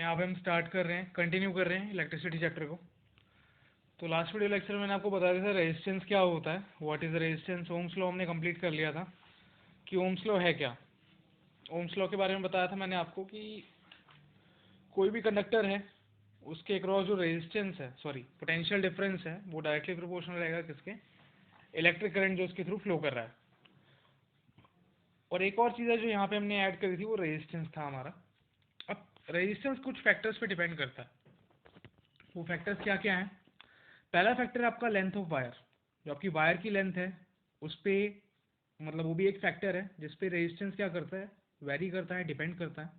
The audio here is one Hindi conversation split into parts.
यहाँ पे हम स्टार्ट कर रहे हैं, कंटिन्यू कर रहे हैं इलेक्ट्रिसिटी चैप्टर को। तो लास्ट वीडियो लेक्चर में मैंने आपको बता दिया था रेजिस्टेंस क्या होता है, what is resistance. Ohm's law हमने कंप्लीट कर लिया था कि ओम्स लॉ है क्या। ओम्स लॉ के बारे में बताया था मैंने आपको कि कोई भी कंडक्टर है उसके अक्रॉस जो रेजिस्टेंस है, सॉरी पोटेंशियल डिफरेंस है, वो डायरेक्टली प्रोपोर्शनल रहेगा किसके, इलेक्ट्रिक करंट जो उसके थ्रू फ्लो कर रहा है। और एक और चीज़ है जो यहाँ पे हमने ऐड करी थी, वो रेजिस्टेंस था हमारा। अब रेजिस्टेंस कुछ फैक्टर्स पे डिपेंड करता है। वो फैक्टर्स क्या क्या हैं? पहला फैक्टर आपका लेंथ ऑफ वायर, जो आपकी वायर की लेंथ है उस पर, मतलब वो भी एक फैक्टर है जिस पे रेजिस्टेंस क्या करता है, वेरी करता है, डिपेंड करता है।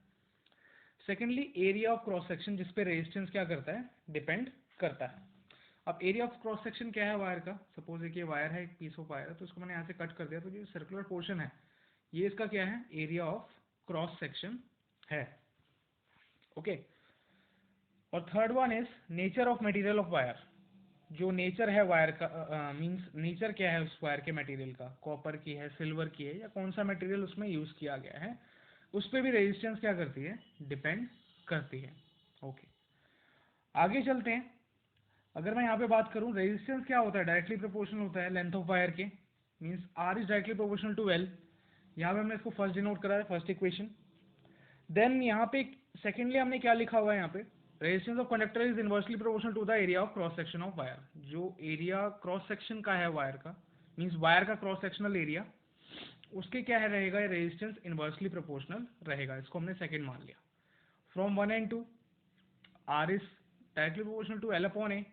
Secondly area of cross section, जिस पे रेजिस्टेंस क्या करता है, डिपेंड करता है। अब एरिया ऑफ क्रॉस सेक्शन क्या है वायर का? सपोज एक ये वायर है, एक पीस ऑफ वायर है, तो इसको मैंने यहाँ से कट कर दिया, तो जो सर्कुलर पोर्शन है ये इसका क्या है, एरिया ऑफ क्रॉस सेक्शन है। ओके। और third one is nature of material of wire. जो नेचर है वायर का, मींस नेचर क्या है उस वायर के मटेरियल का, कॉपर की है, सिल्वर की है, या कौन सा मटेरियल उसमें यूज किया गया है, उस पर भी रेजिस्टेंस क्या करती है, डिपेंड करती है। ओके, आगे चलते हैं। अगर मैं यहाँ पे बात करूँ, रेजिस्टेंस क्या होता है, डायरेक्टली प्रोपोर्शनल होता है लेंथ ऑफ वायर के, means R is directly proportional to L. यहाँ पे हमने इसको फर्स्ट डिनोट करा है, फर्स्ट इक्वेशन। देन यहाँ पे सेकेंडली हमने क्या लिखा हुआ है यहाँ पे, resistance of conductor is inversely proportional to the area of cross section of wire. जो एरिया क्रॉस सेक्शन का है वायर का, मींस वायर का क्रॉस सेक्शनल एरिया, उसके क्या है रहेगा, रेजिस्टेंस इनवर्सली प्रोपोर्शनल रहेगा। इसको हमने सेकंड मान लिया। From 1 and 2, R is directly proportional to L upon A,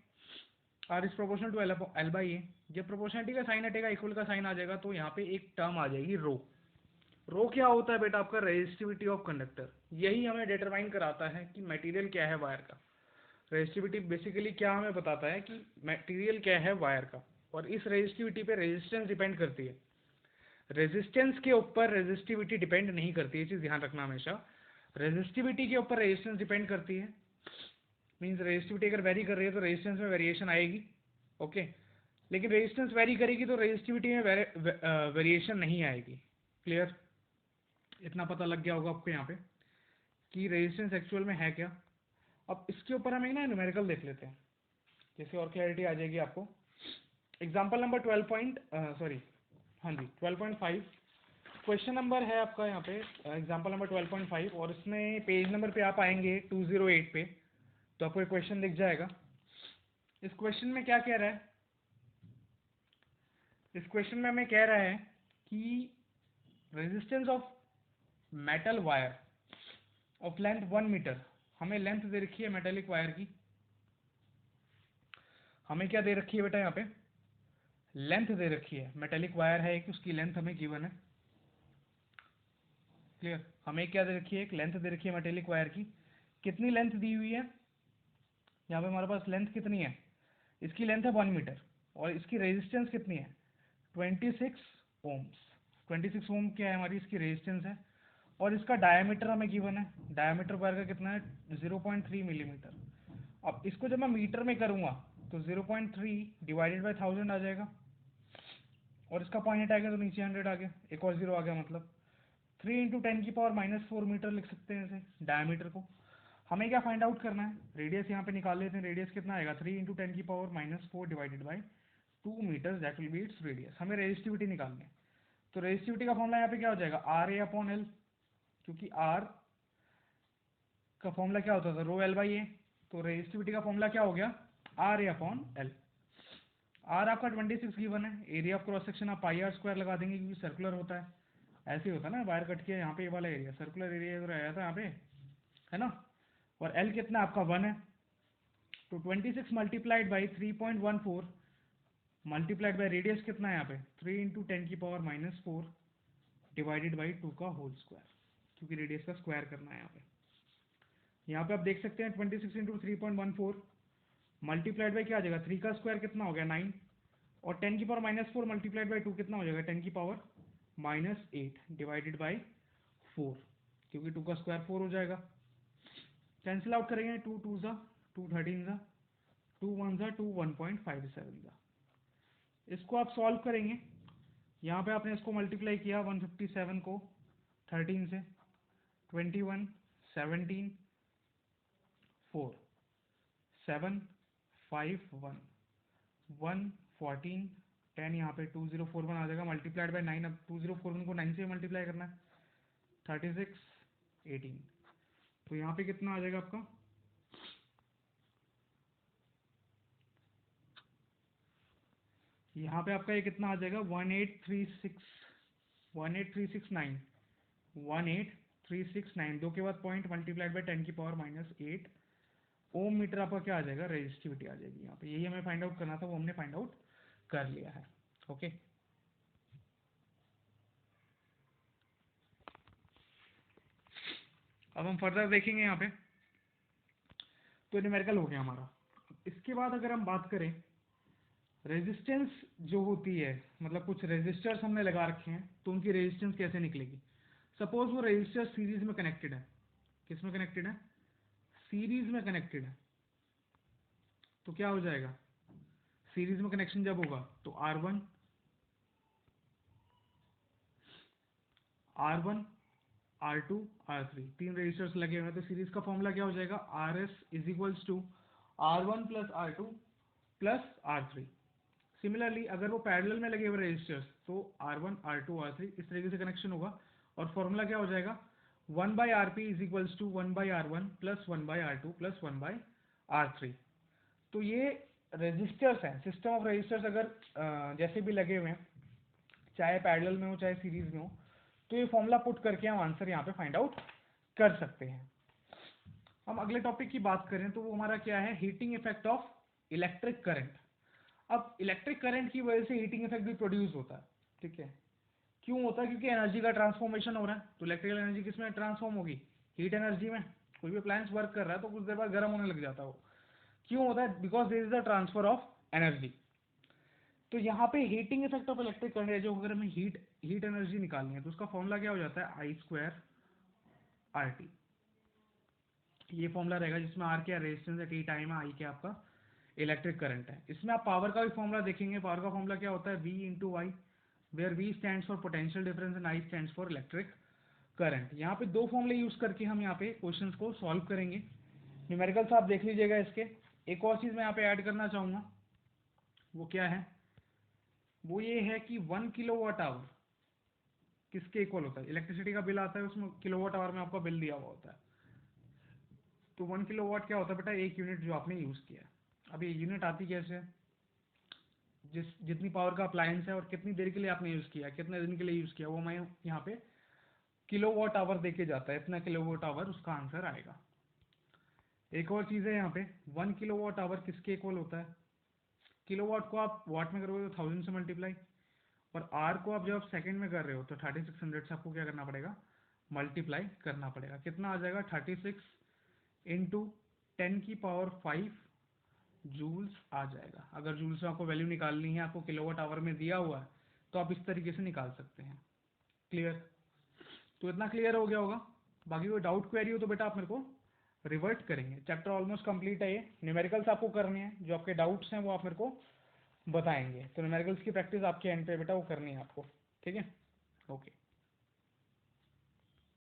R is proportional to L by A. जब प्रोपोर्शनलिटी का साइन हटेगा, इक्वल का साइन आ जाएगा, तो यहाँ पे एक टर्म आ जाएगी रो। रो क्या होता है बेटा? आपका रेजिस्टिविटी ऑफ कंडक्टर। यही हमें डिटरमाइन कराता है कि मटेरियल क्या है वायर का। रेजिस्टिविटी बेसिकली क्या हमें बताता है कि मटेरियल क्या है वायर का, और इस रेजिस्टिविटी पे रेजिस्टेंस डिपेंड करती है। रेजिस्टेंस के ऊपर रेजिस्टिविटी डिपेंड नहीं करती, ये चीज ध्यान रखना हमेशा। रेजिस्टिविटी के ऊपर रेजिस्टेंस डिपेंड करती है। मींस रेजिस्टिविटी अगर वेरी कर रही है तो रेजिस्टेंस में वेरिएशन आएगी। ओके, लेकिन रेजिस्टेंस वेरी करेगी तो रेजिस्टिविटी में वेरिएशन नहीं आएगी। क्लियर? इतना पता लग गया होगा आपको यहाँ पे कि रेजिस्टेंस एक्चुअल में है क्या। अब इसके ऊपर हम एक ना न्यूमेरिकल देख लेते हैं, जैसे और क्लैरिटी आ जाएगी आपको। एग्जाम्पल नंबर 12.5 क्वेश्चन नंबर है आपका यहाँ पे, एग्जाम्पल नंबर 12.5, और इसमें पेज नंबर पे आप आएंगे 208 पे, तो आपको एक क्वेश्चन दिख जाएगा। इस क्वेश्चन में क्या कह रहा है? इस क्वेश्चन में हमें कह रहा है कि resistance of metal wire of length 1 meter, हमें लेंथ दे रखी है मेटेलिक वायर की। हमें क्या दे रखी है बेटा? यहाँ पे लेंथ दे रखी है, मेटेलिक वायर है एक, उसकी लेंथ हमें गिवन है। क्लियर? हमें क्या दे रखी है? एक लेंथ दे रखी है मेटेलिक वायर की। कितनी लेंथ दी हुई है यहाँ पे हमारे पास? लेंथ कितनी है? इसकी लेंथ है 1 मीटर, और इसकी रेजिस्टेंस कितनी है? 26 ओम्स। 26 ओम क्या है हमारी इसकी रेजिस्टेंस है, और इसका डायमीटर हमें गिवन है। डायमीटर वायर का कितना है? 0.3 मिलीमीटर। अब इसको जब मैं मीटर में करूंगा तो 0.3 डिवाइडेड बाई 1000 आ जाएगा, और इसका पॉइंट आ गया तो नीचे 100 आ गया, एक और जीरो आ गया, मतलब 3 इंटू 10⁻⁴ मीटर लिख सकते हैं इसे, डायमीटर को। हमें क्या फाइंड आउट करना है? रेडियस यहाँ पे निकाल लेते हैं। रेडियस कितना आएगा? 3 into 10⁻⁴ divided by 2 meter, that will be its radius. हमें रेजिस्टिविटी निकालनी है, तो रेजिस्टिविटी का फॉर्मूला यहाँ पे क्या हो जाएगा? आर ए अपॉन एल, क्योंकि आर का फॉर्मूला क्या होता था? Rho L by A. तो रेजिस्टिविटी का फॉर्मूला क्या हो गया? R A upon L. R आपका 26 गिवन है, एरिया ऑफ क्रॉस सेक्शन आप पाई आर स्क्वायर लगा देंगे क्योंकि सर्कुलर होता है। ऐसे ही होता है ना, वायर कट किया यहाँ पे, ये वाला एरिया सर्कुलर एरिया आया था यहाँ पे, है ना। और एल कितना आपका 1 है, तो 26 multiplied by 3.14 multiplied by radius कितना है यहाँ पे? 3 इंटू 10⁻⁴ डिवाइडेड बाई 2 का होल स्क्वायर, क्योंकि रेडियस का स्क्वायर करना है यहाँ पे। यहाँ पे आप देख सकते हैं 26 इंटू 3.14 मल्टीप्लाइड बाई क्या आ जाएगा? 3 का स्क्वायर कितना हो गया? 9, और 10⁻⁴ मल्टीप्लाइड बाई 2 कितना हो जाएगा? 10⁻⁻8 डिवाइडेड बाई 4, क्योंकि 2 का स्क्वायर 4 हो जाएगा। कैंसिल आउट करेंगे, 2 2 ज़ा 2 13 ज़ा 2 1 ज़ा 2 1.57 ज़ा। इसको आप सॉल्व करेंगे, यहाँ पे आपने इसको मल्टीप्लाई किया 157 को 13 से, 21 17 4 7 5 1 1 14 10, यहाँ पे 2041 आ जाएगा मल्टीप्लाइड बाय 9। अब 2041 को 9 से मल्टीप्लाई करना है, 36 18। तो यहाँ पे कितना आ जाएगा आपका, यहाँ पे आपका ये कितना आ जाएगा 18369 18369, 2 के बाद पॉइंट मल्टीप्लाइड बाय 10 की पावर -8 ओम मीटर आपका क्या आ जाएगा, रेजिस्टिविटी आ जाएगी। यहाँ पे यही हमें फाइंड आउट करना था, वो हमने फाइंड आउट कर लिया है। ओके, अब हम फर्दर देखेंगे यहाँ पे। तो न्यूमेरिकल हो गया हमारा। इसके बाद अगर हम बात करें रेजिस्टेंस जो होती है, मतलब कुछ रेजिस्टर्स हमने लगा रखे हैं तो उनकी रेजिस्टेंस कैसे निकलेगी। सपोज वो रेजिस्टर सीरीज में कनेक्टेड है, किस में कनेक्टेड है, सीरीज में कनेक्टेड है। तो क्या हो जाएगा, सीरीज में कनेक्शन जब होगा तो R1 R2 R3 तीन रेजिस्टर्स लगे हुए हैं, तो सीरीज का फॉर्मूला क्या हो जाएगा, RS is equals to R1 plus R2 plus R3। Similarly अगर वो पैरेलल में लगे हुए रेजिस्टर्स तो R1 R2 R3 इस तरीके से कनेक्शन होगा, और फॉर्मूला क्या हो जाएगा 1/RP is equals to 1/R1 plus 1/R2 plus 1/R3। तो ये रेजिस्टर्स हैं, सिस्टम ऑफ रेजिस्टर्स अगर जैसे भी लगे हुए हैं, चाहे पैरेलल में हो चाहे सीरीज में हो, तो ये फॉर्मूला पुट करके हम आंसर यहाँ पे फाइंड आउट कर सकते हैं। हम अगले टॉपिक की बात करें तो वो हमारा क्या है, heating effect of electric current. अब इलेक्ट्रिक करंट की वजह से हीटिंग इफेक्ट भी प्रोड्यूस होता है, ठीक है। क्यों होता है, क्योंकि एनर्जी का ट्रांसफॉर्मेशन हो रहा है। तो इलेक्ट्रिकल एनर्जी किस में ट्रांसफॉर्म होगी, हीट एनर्जी में। कोई भी अप्लायंस वर्क कर रहा है तो कुछ देर बाद गर्म होने लग जाता है वो, क्यों होता है, because there is the transfer of energy. तो यहाँ पे heating effect of electric current है, जो अगर हमें हीट एनर्जी निकालनी है तो उसका फॉर्मूला क्या हो जाता है, I2RT। ये फॉर्मूला रहेगा जिसमें R क्या रेजिस्टेंस है, T टाइम है, I क्या आपका इलेक्ट्रिक करंट है। इसमें आप पावर का भी फॉर्मूला देखेंगे, पावर का फॉर्मूला क्या होता है, V into Y, where V stands for potential difference and I stands for electric current. यहाँ पे दो फॉर्मूले यूज करके हम यहाँ पे क्वेश्चंस को सॉल्व करेंगे। न्यूमेरिकल्स आप देख लीजिएगा इसके। एक और चीज मैं यहाँ पे ऐड करना चाहूंगा, वो क्या है, वो ये है कि 1 किलोवाट आवर किसके इक्वल होता है, इलेक्ट्रिसिटी का बिल आता है उसमें किलोवाट आवर में आपका बिल दिया हुआ होता है। तो 1 किलोवाट क्या होता है बेटा, एक यूनिट जो आपने यूज किया। अब ये यूनिट आती कैसे है, जितनी पावर का अप्लायंस है और कितनी देर के लिए आपने यूज किया, कितने दिन के लिए यूज किया, वो मैं यहाँ पे किलोवाट आवर देके जाता है, इतना किलोवाट आवर उसका आंसर आएगा। एक और चीज है यहाँ पे, 1 किलोवाट आवर किसके इक्वल होता है, किलोवाट को आप वाट में करोगे तो 1000 से मल्टीप्लाई, और आर को आप जब सेकंड में कर रहे हो तो 3600 से आपको क्या करना पड़ेगा, मल्टीप्लाई करना पड़ेगा। कितना आ जाएगा, 36 इंटू 10⁵ जूल्स आ जाएगा। अगर जूल्स में आपको वैल्यू निकालनी है, आपको किलोवाट आवर में दिया हुआ है, तो आप इस तरीके से निकाल सकते हैं। क्लियर, तो इतना क्लियर हो गया होगा। बाकी कोई डाउट क्वेरी हो तो बेटा आप मेरे को रिवर्ट करेंगे। चैप्टर ऑलमोस्ट कंप्लीट है, ये न्यूमेरिकल्स आपको करने हैं, जो आपके डाउट्स हैं वो आप मेरे को बताएंगे। तो न्यूमेरिकल्स की प्रैक्टिस आपके एंड पे बेटा वो करनी है आपको, ठीक है। ओके।